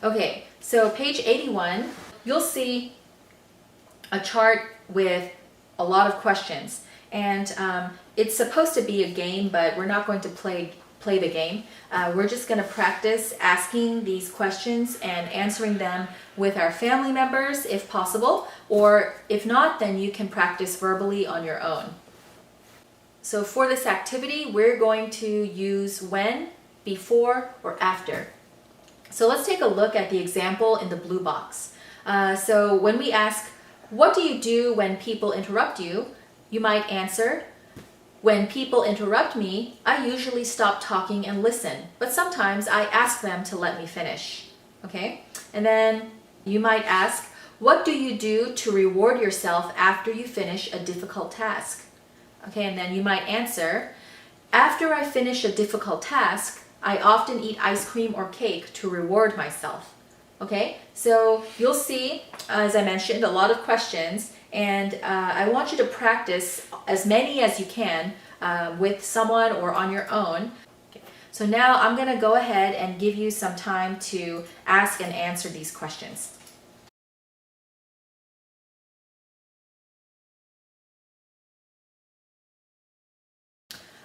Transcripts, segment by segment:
Okay, so page 81, you'll see a chart with a lot of questions. And it's supposed to be a game, but we're not going to play the game. We're just going to practice asking these questions and answering them with our family members if possible, or if not, then you can practice verbally on your own. So for this activity, we're going to use when, before, or after. So let's take a look at the example in the blue box. So when we ask, what do you do when people interrupt you? You might answer, when people interrupt me, I usually stop talking and listen, but sometimes I ask them to let me finish. Okay? And then you might ask, what do you do to reward yourself after you finish a difficult task? Okay, and then you might answer, after I finish a difficult task, I often eat ice cream or cake to reward myself. Okay, so you'll see, as I mentioned, a lot of questions, and I want you to practice as many as you can with someone or on your own. Okay. So now I'm going to go ahead and give you some time to ask and answer these questions.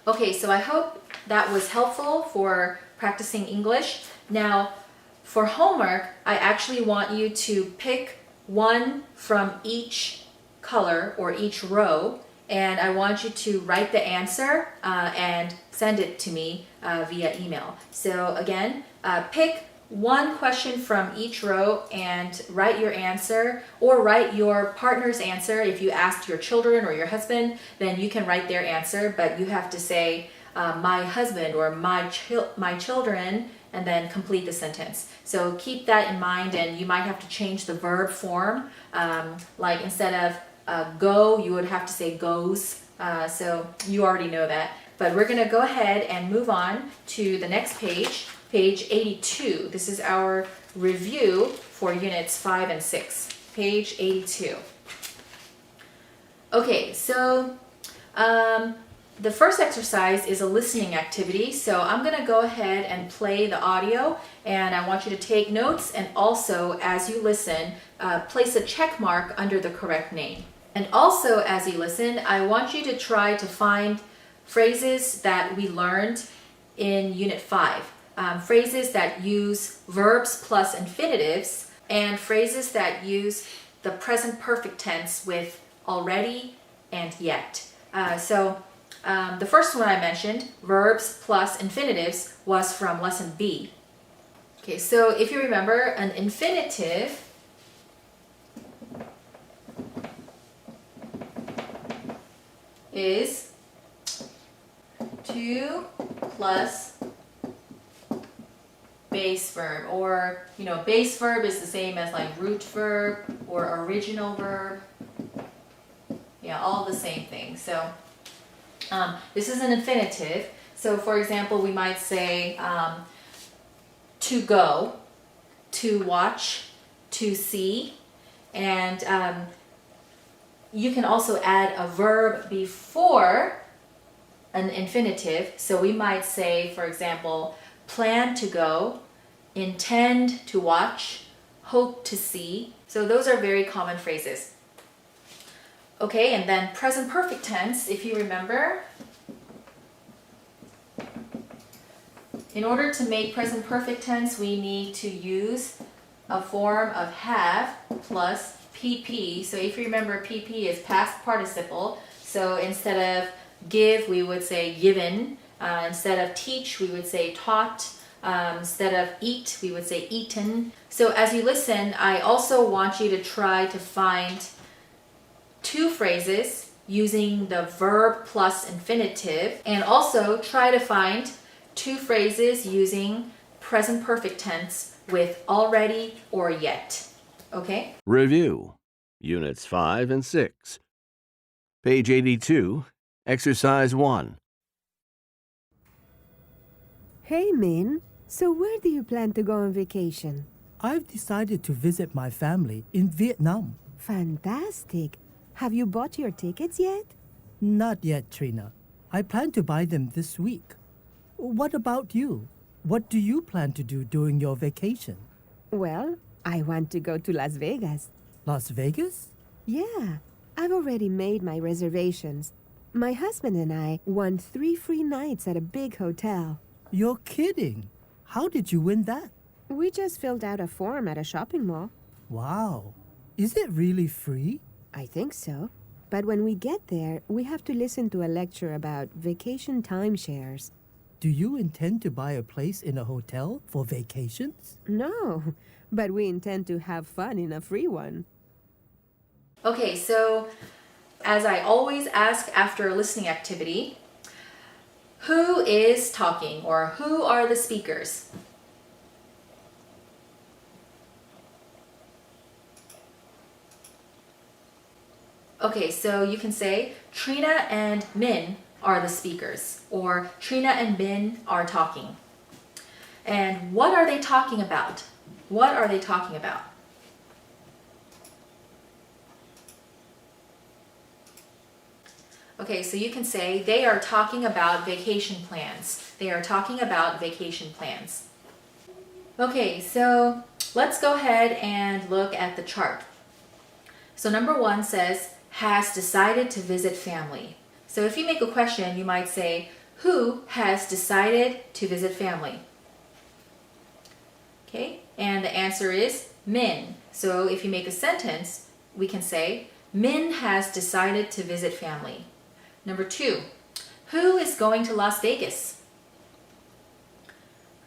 Okay, so I hope that was helpful for practicing English. Now, for homework, I actually want you to pick one from each color or each row, and I want you to write the answer and send it to me via email. So again, pick one question from each row and write your answer, or write your partner's answer. If you asked your children or your husband, then you can write their answer, but you have to say my husband or my children, and then complete the sentence. So keep that in mind, and you might have to change the verb form. Like instead of go, you would have to say goes. So you already know that. But we're going to go ahead and move on to the next page, page 82. This is our review for units 5 and 6, page 82. Okay, so the first exercise is a listening activity, so I'm going to go ahead and play the audio, and I want you to take notes, and also as you listen, place a check mark under the correct name. And also as you listen, I want you to try to find phrases that we learned in Unit 5. Phrases that use verbs plus infinitives, and phrases that use the present perfect tense with already and yet. The first one I mentioned, verbs plus infinitives, was from lesson B. Okay, so if you remember, an infinitive is to plus base verb, or base verb is the same as like root verb or original verb. Yeah, all the same thing. So this is an infinitive. So for example, we might say to go, to watch, to see, and you can also add a verb before an infinitive. So we might say, for example, plan to go, intend to watch, hope to see. So those are very common phrases. Okay, and then present perfect tense, if you remember, in order to make present perfect tense, we need to use a form of have plus PP. So if you remember, PP is past participle. So instead of give, we would say given. Instead of teach, we would say taught. Instead of eat, we would say eaten. So as you listen, I also want you to try to find two phrases using the verb plus infinitive, and also try to find two phrases using present perfect tense with already or yet. Okay? Review, Units 5 and 6. Page 82, Exercise 1. Hey, Min. So where do you plan to go on vacation? I've decided to visit my family in Vietnam. Fantastic. Have you bought your tickets yet? Not yet, Trina. I plan to buy them this week. What about you? What do you plan to do during your vacation? Well, I want to go to Las Vegas. Las Vegas? Yeah, I've already made my reservations. My husband and I won 3 free nights at a big hotel. You're kidding. How did you win that? We just filled out a form at a shopping mall. Wow. Is it really free? I think so. But when we get there, we have to listen to a lecture about vacation timeshares. Do you intend to buy a place in a hotel for vacations? No, but we intend to have fun in a free one. Okay, so as I always ask after a listening activity, who is talking or who are the speakers? Okay, so you can say Trina and Min are the speakers, or Trina and Min are talking. And what are they talking about? What are they talking about? Okay, so you can say they are talking about vacation plans. They are talking about vacation plans. Okay, so let's go ahead and look at the chart. So number 1 says, has decided to visit family. So if you make a question, you might say, who has decided to visit family? Okay, and the answer is Min. So if you make a sentence, we can say, Min has decided to visit family. Number 2, who is going to Las Vegas?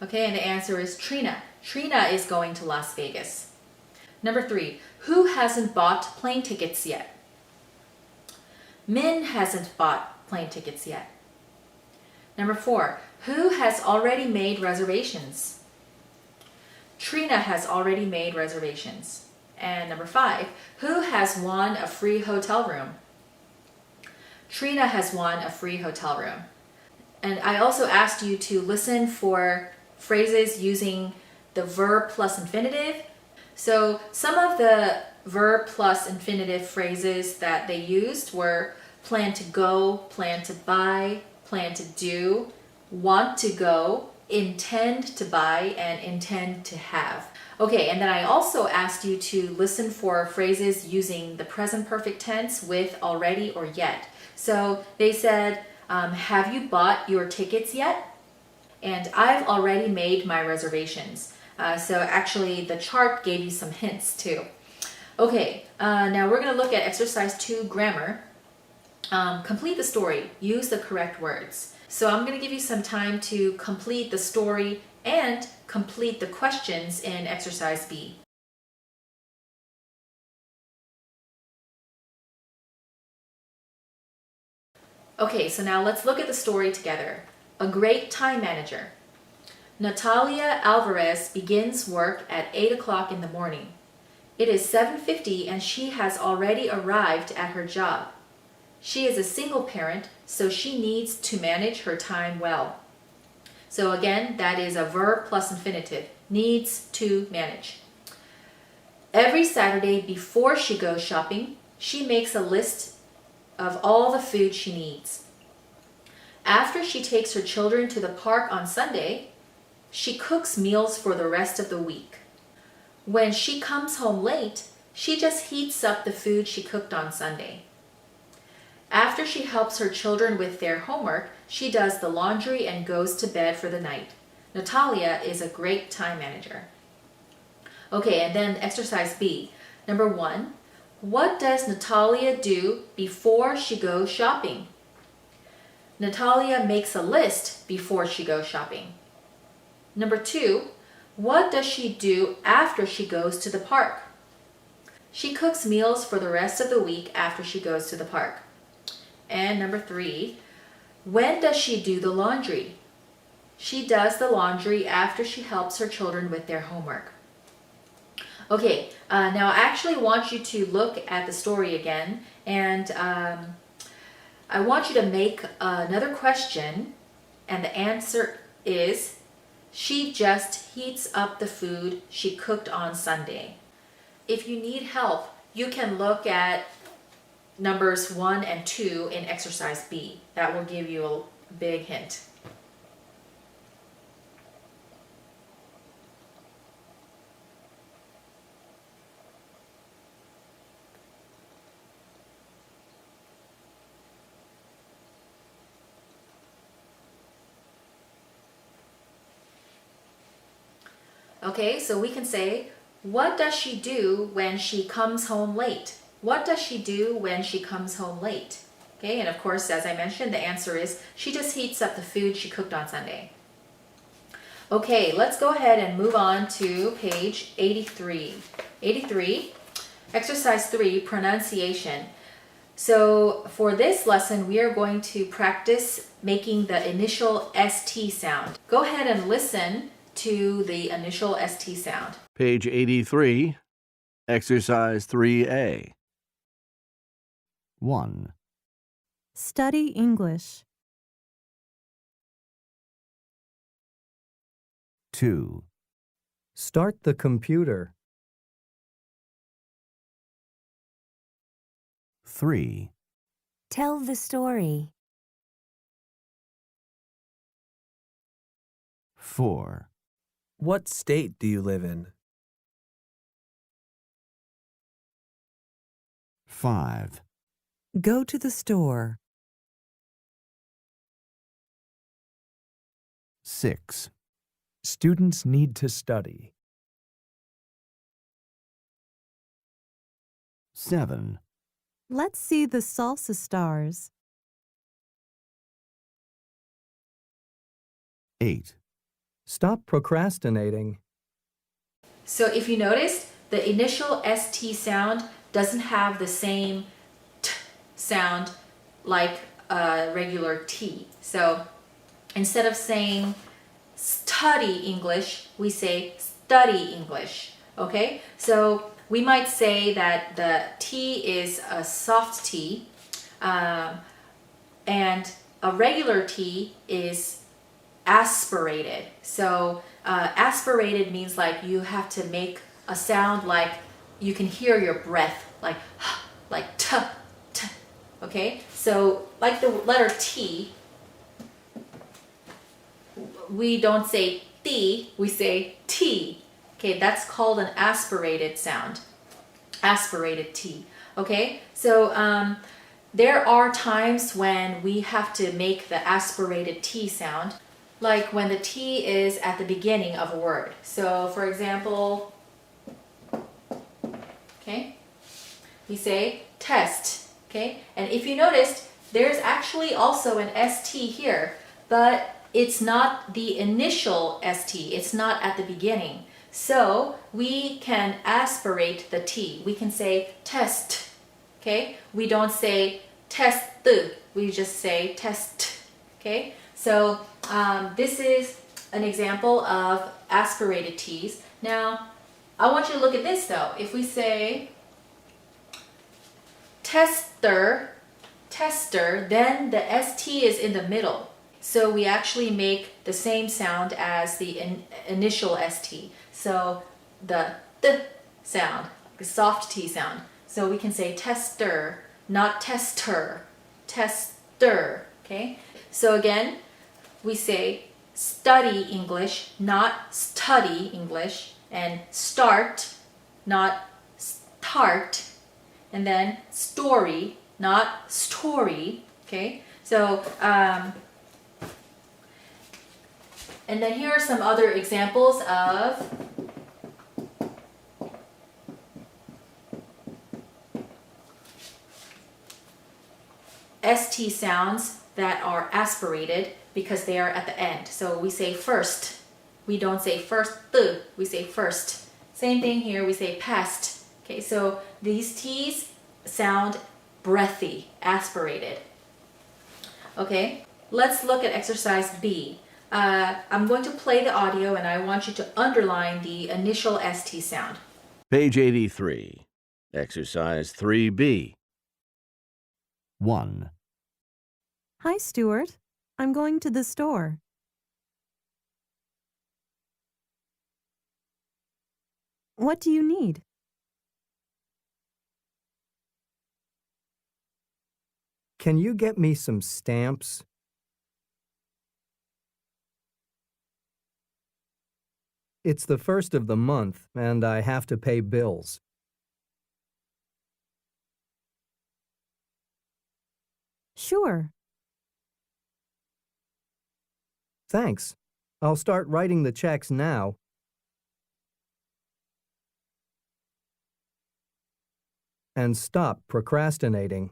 Okay, and the answer is Trina. Trina is going to Las Vegas. Number 3, who hasn't bought plane tickets yet? Min hasn't bought plane tickets yet. Number 4, who has already made reservations? Trina has already made reservations. And number 5, who has won a free hotel room? Trina has won a free hotel room. And I also asked you to listen for phrases using the verb plus infinitive. So some of the verb plus infinitive phrases that they used were plan to go, plan to buy, plan to do, want to go, intend to buy, and intend to have. Okay, and then I also asked you to listen for phrases using the present perfect tense with already or yet. So they said, have you bought your tickets yet? And I've already made my reservations. So actually the chart gave you some hints too. Okay, now we're going to look at exercise 2 grammar. Complete the story. Use the correct words. So I'm going to give you some time to complete the story and complete the questions in exercise B. Okay, so now let's look at the story together. A great time manager. Natalia Alvarez begins work at 8 o'clock in the morning. It is 7:50 and she has already arrived at her job. She is a single parent, so she needs to manage her time well. So again, that is a verb plus infinitive. Needs to manage. Every Saturday before she goes shopping, she makes a list of all the food she needs. After she takes her children to the park on Sunday, she cooks meals for the rest of the week. When she comes home late, she just heats up the food she cooked on Sunday. After she helps her children with their homework, she does the laundry and goes to bed for the night. Natalia is a great time manager. Okay, and then exercise B. Number 1, what does Natalia do before she goes shopping? Natalia makes a list before she goes shopping. Number 2, what does she do after she goes to the park? She cooks meals for the rest of the week after she goes to the park. And number 3, when does she do the laundry? She does the laundry after she helps her children with their homework. Okay, now I actually want you to look at the story again, and I want you to make another question, and the answer is, she just heats up the food she cooked on Sunday. If you need help, you can look at numbers 1 and 2 in exercise B. That will give you a big hint. Okay, so we can say, what does she do when she comes home late? What does she do when she comes home late? Okay, and of course, as I mentioned, the answer is she just heats up the food she cooked on Sunday. Okay, let's go ahead and move on to page 83. 83, exercise 3, pronunciation. So for this lesson, we are going to practice making the initial ST sound. Go ahead and listen to the initial ST sound. Page 83, Exercise 3A. 1, Study English. 2, Start the computer. 3, Tell the story. 4, What state do you live in? 5, Go to the store. 6, Students need to study. 7, Let's see the salsa stars. 8, Stop procrastinating. So if you noticed, the initial ST sound doesn't have the same T sound like a regular T. So instead of saying study English, we say study English. Okay? So we might say that the T is a soft T, and a regular T is aspirated. So aspirated means like you have to make a sound like you can hear your breath, like t, t. Okay? So like the letter T, we don't say T, we say T. Okay, that's called an aspirated sound. Aspirated T. Okay, so there are times when we have to make the aspirated T sound, like when the T is at the beginning of a word. So for example, okay, we say test. Okay, and if you noticed, there's actually also an ST here, but it's not the initial ST. It's not at the beginning. So we can aspirate the T. We can say test. Okay? We don't say test. We just say test. Okay? So this is an example of aspirated T's. Now, I want you to look at this though. If we say tester, then the ST is in the middle. So we actually make the same sound as the initial ST. So the th sound, the soft T sound. So we can say tester, not tester, tester, okay? So again, we say study English, not study English, and start, not start, and then story, not story, okay? So, and then here are some other examples of ST sounds that are aspirated because they are at the end. So we say first. We don't say first, we say first. Same thing here, we say past. Okay, so these T's sound breathy, aspirated. Okay, let's look at exercise B. I'm going to play the audio and I want you to underline the initial ST sound. Page 83, Exercise 3B. 1, Hi, Stuart. I'm going to the store. What do you need? Can you get me some stamps? It's the first of the month, and I have to pay bills. Sure. Thanks. I'll start writing the checks now. and stop procrastinating.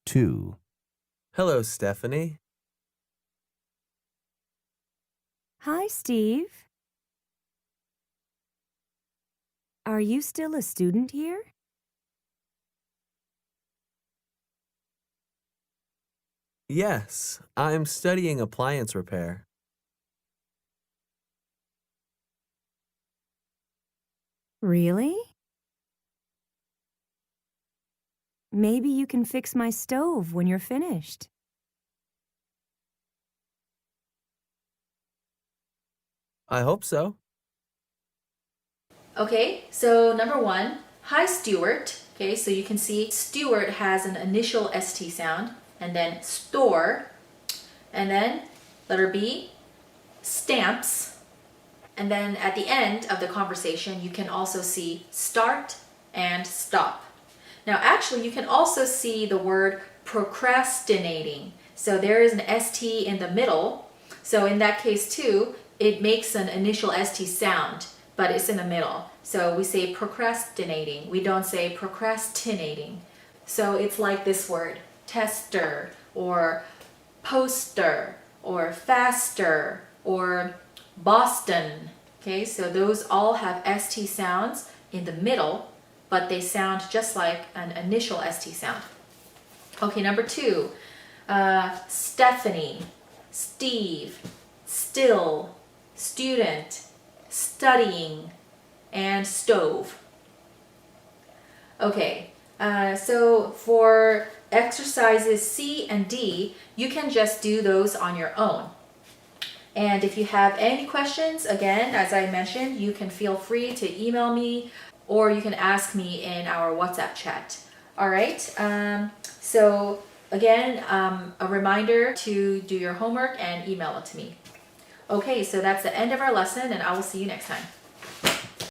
2, Hello, Stephanie. Hi, Steve. Are you still a student here? Yes, I'm studying appliance repair. Really? Maybe you can fix my stove when you're finished. I hope so. Okay, so number 1, hi Stuart. Okay, so you can see Stuart has an initial ST sound, and then store, and then letter B, stamps, and then at the end of the conversation, you can also see start and stop. Now, actually, you can also see the word procrastinating. So there is an ST in the middle. So in that case too, it makes an initial ST sound, but it's in the middle. So we say procrastinating. We don't say procrastinating. So it's like this word, tester, or poster, or faster, or Boston. Okay, so those all have ST sounds in the middle, but they sound just like an initial ST sound. Okay, number 2, Stephanie, Steve, still, student, studying, and stove. Okay, so for exercises C and D, you can just do those on your own. And if you have any questions, again, as I mentioned, you can feel free to email me or you can ask me in our WhatsApp chat. All right, so again, a reminder to do your homework and email it to me. Okay, so that's the end of our lesson, and I will see you next time.